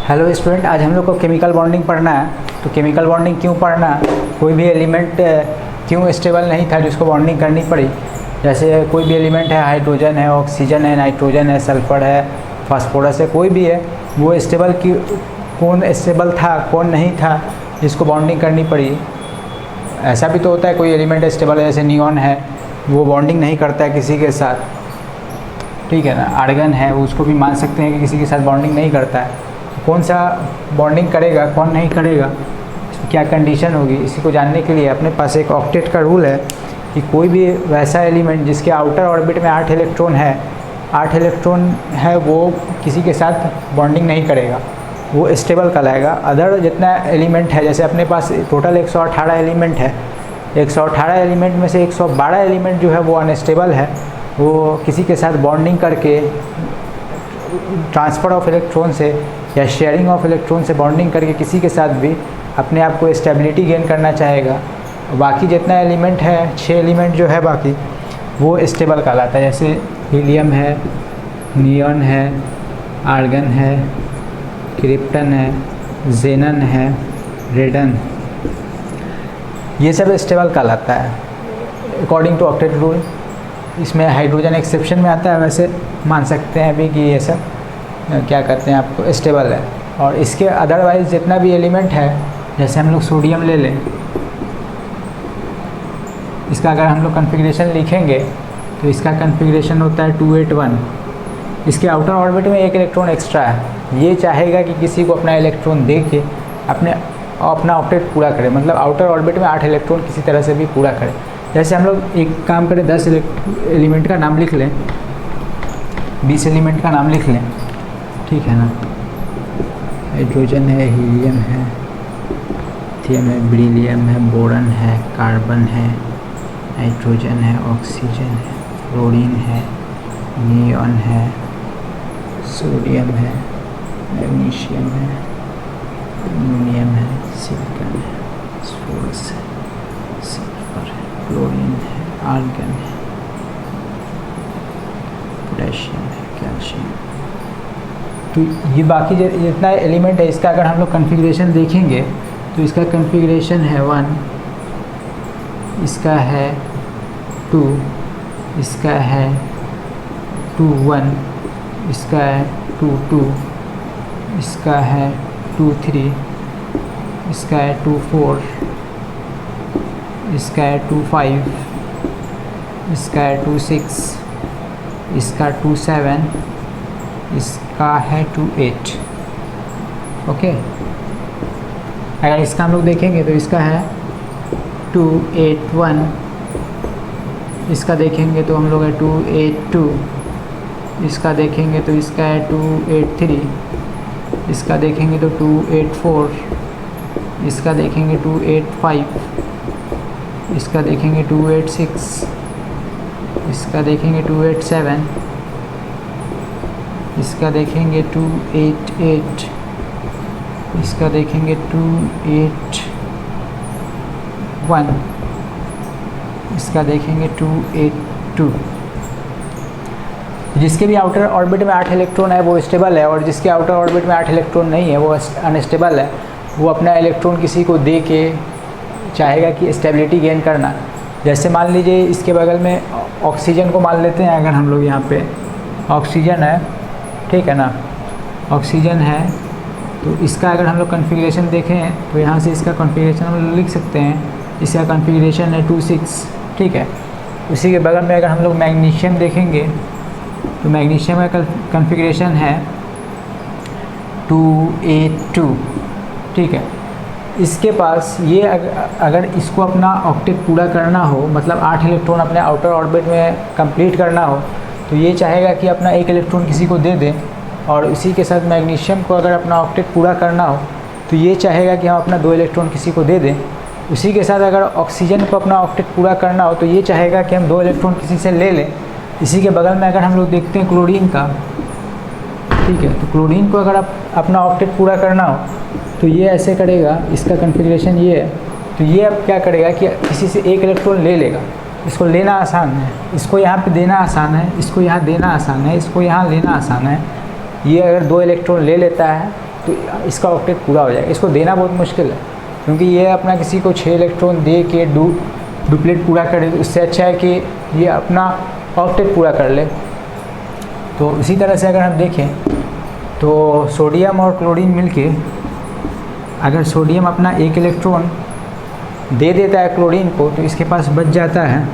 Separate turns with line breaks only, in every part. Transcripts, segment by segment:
Hello student, आज हम लोग को केमिकल बॉन्डिंग पढ़ना है। तो केमिकल बॉन्डिंग क्यों पढ़ना, कोई भी एलिमेंट क्यों स्टेबल नहीं था जिसको बॉन्डिंग करनी पड़ी। जैसे कोई भी एलिमेंट है, हाइड्रोजन है, ऑक्सीजन है, नाइट्रोजन है, सल्फर है, फास्फोरस है, कोई भी है, वो स्टेबल कौन स्टेबल था कौन नहीं था जिसको बॉन्डिंग करनी पड़ी। ऐसा भी तो होता है कोई एलिमेंट स्टेबल है, जैसे नियॉन है, वो बॉन्डिंग नहीं करता है किसी के साथ, ठीक है ना। आर्गन है, उसको भी मान सकते हैं कि किसी के साथ बॉन्डिंग नहीं करता है। कौन सा बॉन्डिंग करेगा कौन नहीं करेगा, क्या कंडीशन होगी, इसी को जानने के लिए अपने पास एक ऑक्टेट का रूल है कि कोई भी वैसा एलिमेंट जिसके आउटर ऑर्बिट में 8 इलेक्ट्रॉन है वो किसी के साथ बॉन्डिंग नहीं करेगा, वो स्टेबल कहलाएगा। अदर जितना एलिमेंट है, जैसे अपने पास टोटल 118 एलिमेंट है, 118 एलिमेंट में से 112 एलिमेंट जो है वो अनस्टेबल है, वो किसी के साथ बॉन्डिंग करके ट्रांसफ़र ऑफ इलेक्ट्रॉन से या शेयरिंग ऑफ इलेक्ट्रॉन से बॉन्डिंग करके किसी के साथ भी अपने आप को स्टेबिलिटी गेन करना चाहेगा। बाकी जितना एलिमेंट है, 6 एलिमेंट जो है बाकी, वो स्टेबल कहलाता है। जैसे हीलियम है, नियॉन है, आर्गन है, क्रिप्टन है, जेनन है, रेडन, ये सब स्टेबल कहलाता है अकॉर्डिंग टू ऑक्टेट रूल। इसमें हाइड्रोजन एक्सेप्शन में आता है, वैसे मान सकते हैं अभी कि ये सब क्या कहते हैं आपको स्टेबल है। और इसके अदरवाइज़ जितना भी एलिमेंट है, जैसे हम लोग सोडियम ले लें, इसका अगर हम लोग कन्फिग्रेशन लिखेंगे तो इसका कन्फिग्रेशन होता है 281। इसके आउटर ऑर्बिट में 1 इलेक्ट्रॉन एक्स्ट्रा है। ये चाहेगा कि किसी को अपना इलेक्ट्रॉन दे के अपना ऑक्टेट पूरा करे, मतलब आउटर ऑर्बिट में 8 इलेक्ट्रॉन किसी तरह से भी पूरा करे। जैसे हम लोग एक काम करें, 10 एलिमेंट का नाम लिख लें, 20 एलिमेंट का नाम लिख लें, ठीक है ना। हाइड्रोजन है, हीलियम है, लिथियम है, बेरिलियम है, बोरॉन है, कार्बन है, नाइट्रोजन है, ऑक्सीजन है, फ्लोरीन है, नियॉन है, सोडियम है, मैग्नीशियम है, एल्युमिनियम है, सिलिकॉन है, फास्फोरस है, सल्फर है, क्लोरीन है, आर्गन है, पोटेशियम है, कैल्शियम। तो ये बाकी जितना एलिमेंट है, इसका अगर हम लोग कन्फिग्रेशन देखेंगे तो इसका कन्फिग्रेशन है 1, इसका है 2, इसका है 2 1, इसका है 2 2, इसका है 2 3, इसका है 2 4, इसका है 2 5, इसका है 2 6, इसका 2 7, इसका है 2 8। ओके, अगर इसका हम लोग देखेंगे तो इसका है 2 8 1, इसका देखेंगे तो हम लोग है 2 8 2, इसका देखेंगे तो इसका है 2 8 3, इसका देखेंगे तो 2 8 4, इसका देखेंगे 2 8 5, इसका देखेंगे 2 8 6, इसका देखेंगे 2 8 7, इसका देखेंगे 2 8 8, इसका देखेंगे 2 8 1, इसका देखेंगे 2 8 2। जिसके भी आउटर ऑर्बिट में 8 इलेक्ट्रॉन है वो स्टेबल है, और जिसके आउटर ऑर्बिट में 8 इलेक्ट्रॉन नहीं है वो अनस्टेबल है। वो अपना इलेक्ट्रॉन किसी को दे के चाहेगा कि स्टेबिलिटी गेन करना। जैसे मान लीजिए इसके बगल में ऑक्सीजन को मान लेते हैं, अगर हम लोग यहाँ पे ऑक्सीजन है, ठीक है ना, ऑक्सीजन है, तो इसका अगर हम लोग कन्फिग्रेशन देखें तो यहाँ से इसका कन्फिग्रेशन हम लोग लिख सकते हैं। इसका कन्फिग्रेशन है 2 6, ठीक है। उसी के बगल में अगर हम लोग मैग्नीशियम देखेंगे तो मैग्नीशियम का कन्फिग्रेशन है 2 8 2, ठीक है। इसके पास ये अगर इसको अपना ऑक्टेट पूरा करना हो, मतलब 8 इलेक्ट्रॉन अपने आउटर ऑर्बिट में कंप्लीट करना हो, तो ये चाहेगा कि अपना 1 इलेक्ट्रॉन किसी को दे दें। और इसी के साथ मैग्नीशियम को अगर अपना ऑक्टेट पूरा करना हो तो ये चाहेगा कि हम अपना 2 इलेक्ट्रॉन किसी को दे दें। उसी के साथ अगर ऑक्सीजन को अपना ऑक्टेट पूरा करना हो तो ये चाहेगा कि हम 2 इलेक्ट्रॉन किसी से ले लें। इसी के बगल में अगर हम लोग देखते हैं क्लोरीन का, ठीक है, तो क्लोरीन को अगर अपना ऑक्टेट पूरा करना हो तो ये ऐसे करेगा, इसका कन्फिग्रेशन ये है। तो ये अब क्या करेगा कि किसी से 1 इलेक्ट्रॉन ले लेगा। इसको लेना आसान है, इसको यहाँ पे देना आसान है, इसको यहाँ देना आसान है, इसको यहाँ लेना आसान है। ये अगर 2 इलेक्ट्रॉन ले लेता है तो इसका ऑक्टेट पूरा हो जाएगा। इसको देना बहुत मुश्किल है, क्योंकि ये अपना किसी को 6 इलेक्ट्रॉन दे के डुप्लेट पूरा करे, उससे अच्छा है कि ये अपना ऑक्टेट पूरा कर ले। तो इसी तरह से अगर हम देखें तो सोडियम और क्लोरीन मिलके, अगर सोडियम अपना 1 इलेक्ट्रॉन दे देता है क्लोरीन को, तो इसके पास बच जाता है,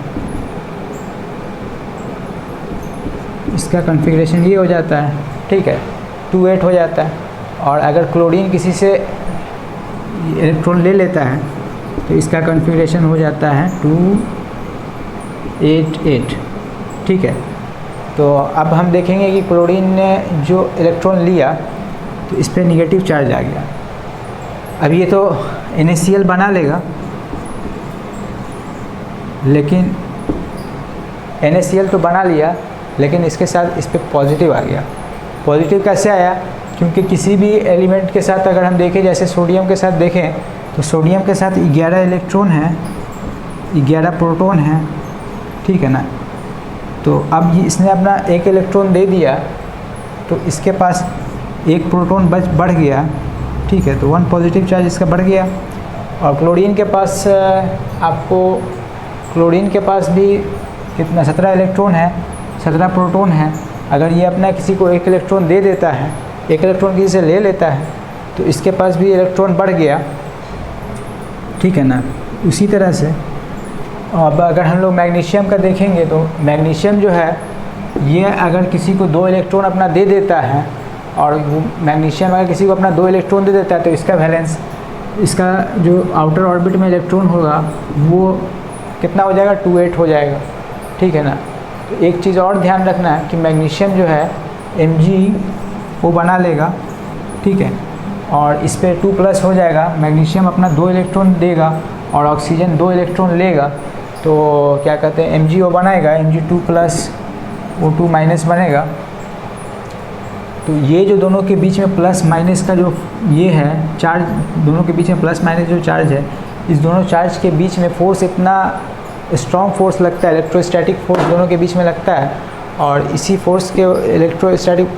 इसका कॉन्फ़िगरेशन ये हो जाता है, ठीक है, 2,8 हो जाता है। और अगर क्लोरीन किसी से इलेक्ट्रॉन ले लेता है तो इसका कॉन्फ़िगरेशन हो जाता है 2,8,8, ठीक है। तो अब हम देखेंगे कि क्लोरीन ने जो इलेक्ट्रॉन लिया तो इस पर निगेटिव चार्ज आ गया। अब ये तो NaCl बना लेगा, लेकिन NaCl तो बना लिया, लेकिन इसके साथ इस पर पॉजिटिव आ गया। पॉजिटिव कैसे आया? क्योंकि किसी भी एलिमेंट के साथ अगर हम देखें, जैसे सोडियम के साथ देखें, तो सोडियम के साथ 11 इलेक्ट्रॉन है, 11 प्रोटॉन है, ठीक है ना। तो अब ये इसने अपना 1 इलेक्ट्रॉन दे दिया, तो इसके पास 1 प्रोटॉन बढ़ गया, ठीक है, तो 1 पॉजिटिव चार्ज इसका बढ़ गया। और क्लोरीन के पास क्लोरीन के पास भी कितना 17 इलेक्ट्रॉन है, 17 प्रोटॉन है। अगर ये अपना किसी को 1 इलेक्ट्रॉन दे देता है, 1 इलेक्ट्रॉन किसी से ले लेता है, तो इसके पास भी इलेक्ट्रॉन बढ़ गया, ठीक है ना। उसी तरह से अब अगर हम लोग मैग्नीशियम का देखेंगे, तो मैग्नीशियम जो है ये अगर किसी को 2 इलेक्ट्रॉन अपना दे देता है, और वो मैग्नीशियम अगर किसी को अपना 2 इलेक्ट्रॉन दे देता है, तो इसका वैलेंस, इसका जो आउटर ऑर्बिट में इलेक्ट्रॉन होगा वो कितना हो जाएगा? 2,8 हो जाएगा, ठीक है ना। तो एक चीज़ और ध्यान रखना है कि मैग्नीशियम जो है Mg वो बना लेगा, ठीक है, और इस पर 2+ हो जाएगा। मैग्नीशियम अपना 2 इलेक्ट्रॉन देगा और ऑक्सीजन 2 इलेक्ट्रॉन लेगा, तो क्या कहते हैं, MgO बनाएगा, Mg2+ O2- बनेगा। तो ये जो दोनों के बीच में प्लस माइनस का जो ये है चार्ज, दोनों के बीच में प्लस माइनस जो चार्ज है, इस दोनों चार्ज के बीच में फोर्स इतना स्ट्रॉन्ग फोर्स लगता है, इलेक्ट्रोस्टैटिक फोर्स दोनों के बीच में लगता है। और इसी फोर्स के इलेक्ट्रोस्टैटिक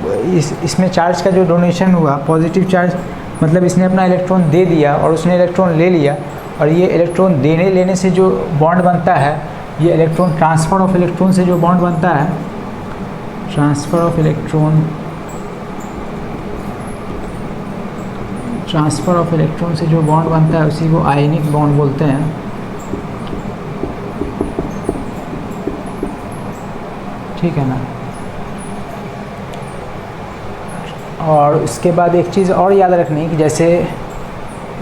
इसमें चार्ज का जो डोनेशन हुआ, पॉजिटिव चार्ज, मतलब इसने अपना इलेक्ट्रॉन दे दिया और उसने इलेक्ट्रॉन ले लिया, और ये इलेक्ट्रॉन देने लेने से जो बॉन्ड बनता है, ये इलेक्ट्रॉन ट्रांसफ़र ऑफ इलेक्ट्रॉन से जो बॉन्ड बनता है, ट्रांसफ़र ऑफ इलेक्ट्रॉन से जो बॉन्ड बनता है उसी को आयनिक बॉन्ड बोलते हैं। ठीक है ना। और उसके बाद एक चीज़ और याद रखनी कि जैसे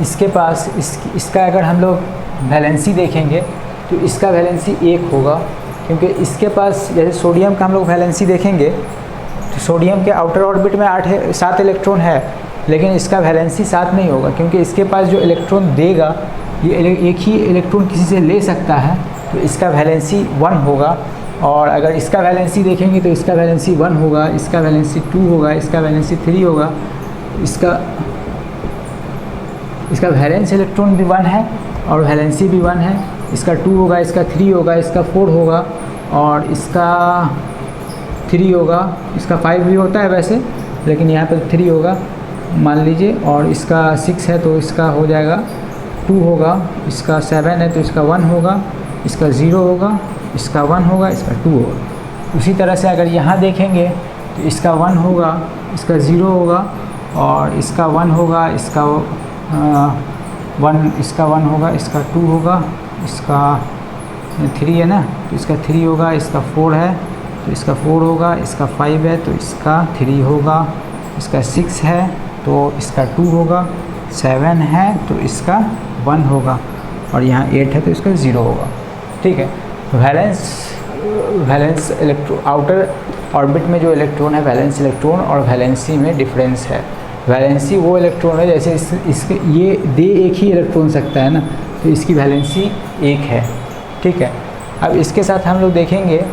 इसके पास इसका अगर हम लोग वैलेंसी देखेंगे तो इसका वैलेंसी 1 होगा, क्योंकि इसके पास जैसे सोडियम का हम लोग वैलेंसी देखेंगे तो सोडियम के आउटर ऑर्बिट में 7 इलेक्ट्रॉन है, लेकिन इसका वैलेंसी 7 नहीं होगा, क्योंकि इसके पास जो इलेक्ट्रॉन देगा ये एक ही इलेक्ट्रॉन किसी से ले सकता है, तो इसका वैलेंसी 1 होगा। और अगर इसका वैलेंसी देखेंगे तो इसका वैलेंसी 1 होगा, इसका वैलेंसी 2 होगा, इसका वैलेंसी 3 होगा, इसका वैलेंस इलेक्ट्रॉन भी 1 है और वैलेंसी भी 1 है। इसका 2 होगा, इसका 3 होगा, इसका 4 होगा और इसका 3 होगा, इसका 5 भी होता है वैसे, लेकिन यहाँ पर 3 होगा मान लीजिए। और इसका 6 है तो इसका हो जाएगा 2 होगा, इसका 7 है तो इसका 1 होगा, इसका 0 होगा, इसका 1 होगा, इसका 2 होगा। उसी तरह से अगर यहाँ देखेंगे तो इसका 1 होगा, इसका 0 होगा और इसका 1 होगा, इसका 1 होगा, इसका 2 होगा, इसका 3 है ना तो इसका 3 होगा, इसका 4 है तो इसका 4 होगा, इसका 5 है तो इसका 3 होगा, इसका 6 है तो इसका 2 होगा, 7 है तो इसका 1 होगा और यहाँ 8 है तो इसका 0 होगा। ठीक है। वैलेंस आउटर ऑर्बिट में जो इलेक्ट्रॉन है वैलेंस इलेक्ट्रॉन और वैलेंसी में डिफरेंस है। वैलेंसी वो इलेक्ट्रॉन है जैसे इसके ये दे एक ही इलेक्ट्रॉन सकता है ना, तो इसकी वैलेंसी 1 है। ठीक है। अब इसके साथ हम लोग देखेंगे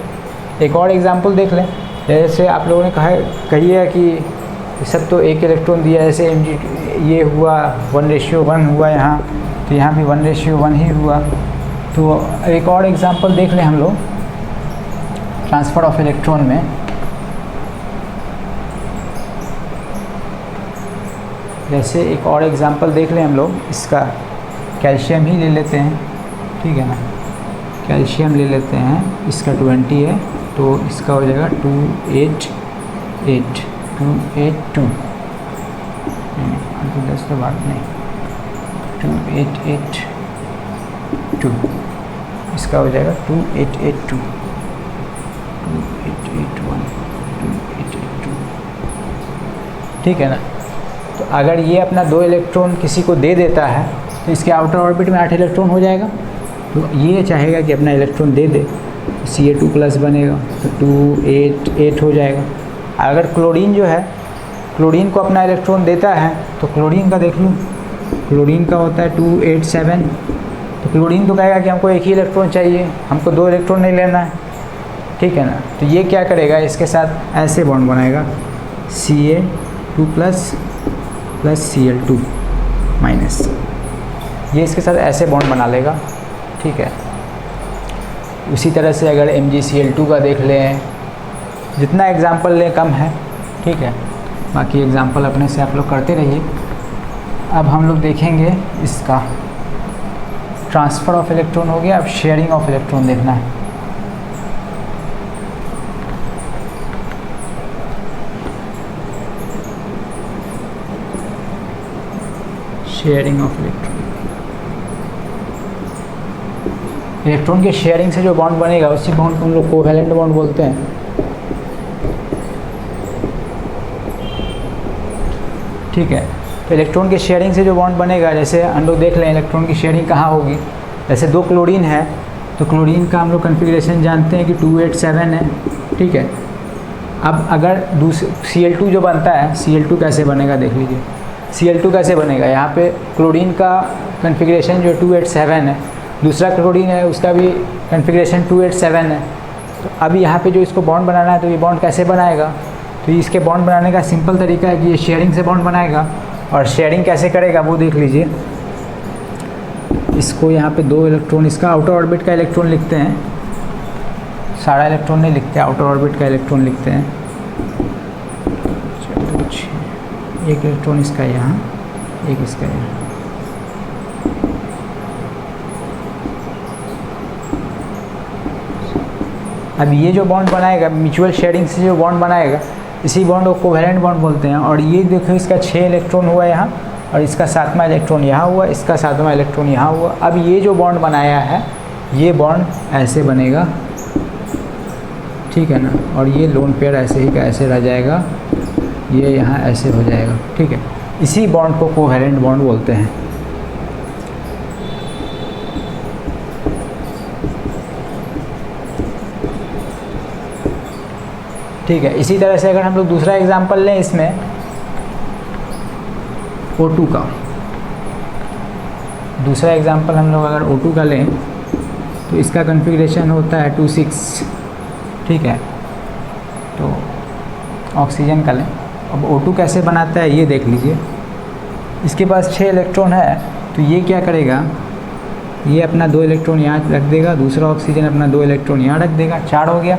एक और एग्जांपल देख लें। जैसे आप लोगों ने कही है कि सब तो एक इलेक्ट्रॉन दिया, जैसे Mg ये हुआ 1:1 हुआ यहाँ, तो यहाँ भी 1:1 ही हुआ। तो एक और एग्जांपल देख लें हम लोग ट्रांसफ़र ऑफ इलेक्ट्रॉन में। जैसे एक और एग्जांपल देख लें हम लोग इसका, कैल्शियम ही ले लेते हैं, ठीक है ना। कैल्शियम ले लेते हैं, इसका 20 है तो इसका हो जाएगा 288 282, तो 10 तो बात नहीं, 2882, इसका हो जाएगा 2882 2881 2882, ठीक है ना। तो अगर ये अपना 2 इलेक्ट्रॉन किसी को दे देता है तो इसके आउटर ऑर्बिट में 8 इलेक्ट्रॉन हो जाएगा। तो ये चाहेगा कि अपना इलेक्ट्रॉन दे दे, Ca2+ बनेगा तो 288 हो जाएगा। अगर क्लोरीन जो है, क्लोरीन को अपना इलेक्ट्रॉन देता है तो क्लोरीन का देख लूँ, क्लोरीन का होता है 287। तो क्लोरीन तो कहेगा कि हमको एक ही इलेक्ट्रॉन चाहिए, हमको 2 इलेक्ट्रॉन नहीं लेना है, ठीक है ना। तो ये क्या करेगा, इसके साथ ऐसे बॉन्ड बनाएगा, Ca2+ Cl2-, ये इसके साथ ऐसे बॉन्ड बना लेगा, ठीक है। उसी तरह से अगर MgCl2 का देख लें, जितना एग्जाम्पल लें कम है, ठीक है। बाकी एग्जाम्पल अपने से आप लोग करते रहिए। अब हम लोग देखेंगे इसका ट्रांसफ़र ऑफ इलेक्ट्रॉन हो गया, अब शेयरिंग ऑफ इलेक्ट्रॉन देखना है। शेयरिंग ऑफ इलेक्ट्रॉन, इलेक्ट्रॉन के शेयरिंग से जो बॉन्ड बनेगा उसी बॉन्ड को हम लोग कोवैलेंट बॉन्ड बोलते हैं, ठीक है। तो इलेक्ट्रॉन के शेयरिंग से जो बॉन्ड बनेगा, जैसे हम लोग देख लें इलेक्ट्रॉन की शेयरिंग कहाँ होगी। जैसे 2 क्लोरीन है तो क्लोरीन का हम लोग कन्फिग्रेशन जानते हैं कि 287 है, ठीक है। अब अगर Cl2 जो बनता है, Cl2 कैसे बनेगा देख लीजिए। Cl2 कैसे बनेगा, यहाँ पे क्लोरीन का कन्फिग्रेशन जो 287 है, दूसरा क्लोरीन है उसका भी कन्फिग्रेशन 287 है। तो अब यहाँ पे जो इसको बॉन्ड बनाना है तो ये बॉन्ड कैसे बनाएगा, तो इसके बॉन्ड बनाने का सिंपल तरीका है कि ये शेयरिंग से बॉन्ड बनाएगा। और शेयरिंग कैसे करेगा वो देख लीजिए। इसको यहाँ पे 2 इलेक्ट्रॉन, इसका आउटर ऑर्बिट का इलेक्ट्रॉन लिखते हैं, सारा इलेक्ट्रॉन नहीं लिखते, आउटर ऑर्बिट का इलेक्ट्रॉन लिखते हैं। एक इलेक्ट्रॉन इसका यहाँ, एक इसका यहाँ, अब ये जो बॉन्ड बनाएगा म्यूचुअल शेयरिंग से जो बॉन्ड बनाएगा, इसी बॉन्ड को कोवैलेंट बॉन्ड बोलते हैं। और ये देखो इसका 6 इलेक्ट्रॉन हुआ यहाँ, और इसका 7वां इलेक्ट्रॉन यहाँ हुआ, इसका 7वां इलेक्ट्रॉन यहाँ हुआ। अब ये जो बॉन्ड बनाया है ये बॉन्ड ऐसे बनेगा, ठीक है ना। और ये लोन पेयर ऐसे ही का ऐसे रह जाएगा, ये यहाँ ऐसे हो जाएगा, ठीक है। इसी बॉन्ड को कोवैलेंट बॉन्ड बोलते हैं। ठीक है। इसी तरह से अगर हम लोग दूसरा एग्जांपल लें इसमें O2 का, दूसरा एग्जांपल हम लोग अगर O2 का लें तो इसका कॉन्फ़िगरेशन होता है 26, ठीक है। तो ऑक्सीजन का लें, अब O2 कैसे बनाता है ये देख लीजिए। इसके पास 6 इलेक्ट्रॉन है तो ये क्या करेगा, ये अपना 2 इलेक्ट्रॉन यहाँ रख देगा, दूसरा ऑक्सीजन अपना 2 इलेक्ट्रॉन यहाँ रख देगा, 4 हो गया।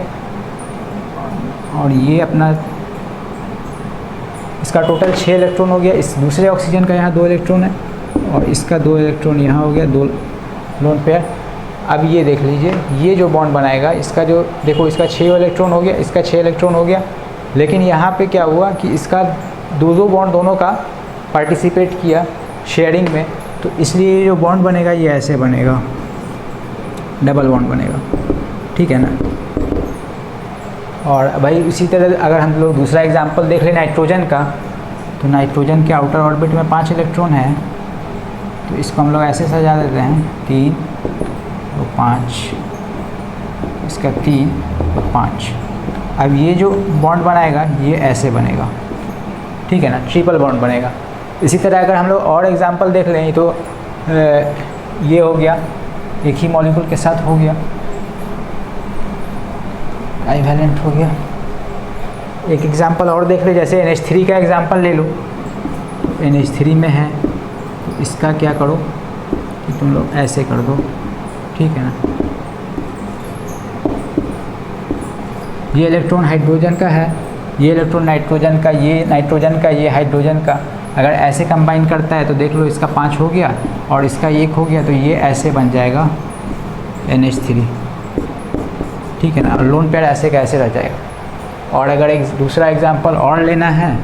और ये अपना, इसका टोटल 6 इलेक्ट्रॉन हो गया। इस दूसरे ऑक्सीजन का यहाँ 2 इलेक्ट्रॉन है और इसका 2 इलेक्ट्रॉन यहाँ हो गया, 2 लोन पेयर। अब ये देख लीजिए, ये जो बॉन्ड बनाएगा इसका जो देखो, इसका 6 इलेक्ट्रॉन हो गया, इसका 6 इलेक्ट्रॉन हो गया। लेकिन यहाँ पे क्या हुआ कि इसका 2 बॉन्ड दोनों का पार्टिसिपेट किया शेयरिंग में, तो इसलिए जो बॉन्ड बनेगा ये ऐसे बनेगा, डबल बॉन्ड बनेगा, ठीक है ना। और भाई इसी तरह अगर हम लोग दूसरा एग्जांपल देख लें नाइट्रोजन का, तो नाइट्रोजन के आउटर ऑर्बिट में 5 इलेक्ट्रॉन है, तो इसको हम लोग ऐसे सजा देते हैं, 3 और 5, इसका 3 और 5। अब ये जो बॉन्ड बनाएगा ये ऐसे बनेगा, ठीक है ना, ट्रिपल बॉन्ड बनेगा। इसी तरह अगर हम लोग और एग्जांपल देख लें तो ये हो गया, एक ही मॉलिक्यूल के साथ हो गया, डाइवैलेंट हो गया। एक एग्जांपल और देख ले, जैसे NH3 का एग्जांपल ले लो। NH3 में है तो इसका क्या करो कि तुम लोग ऐसे कर दो, ठीक है ना। ये इलेक्ट्रॉन हाइड्रोजन का है, ये इलेक्ट्रॉन नाइट्रोजन का, ये नाइट्रोजन का, ये हाइड्रोजन का। अगर ऐसे कंबाइन करता है तो देख लो इसका 5 हो गया और इसका 1 हो गया, तो ये ऐसे बन जाएगा NH3, ठीक है ना। लोन पेयर ऐसे का ऐसे रह जाएगा। और अगर एक दूसरा एग्जांपल और लेना है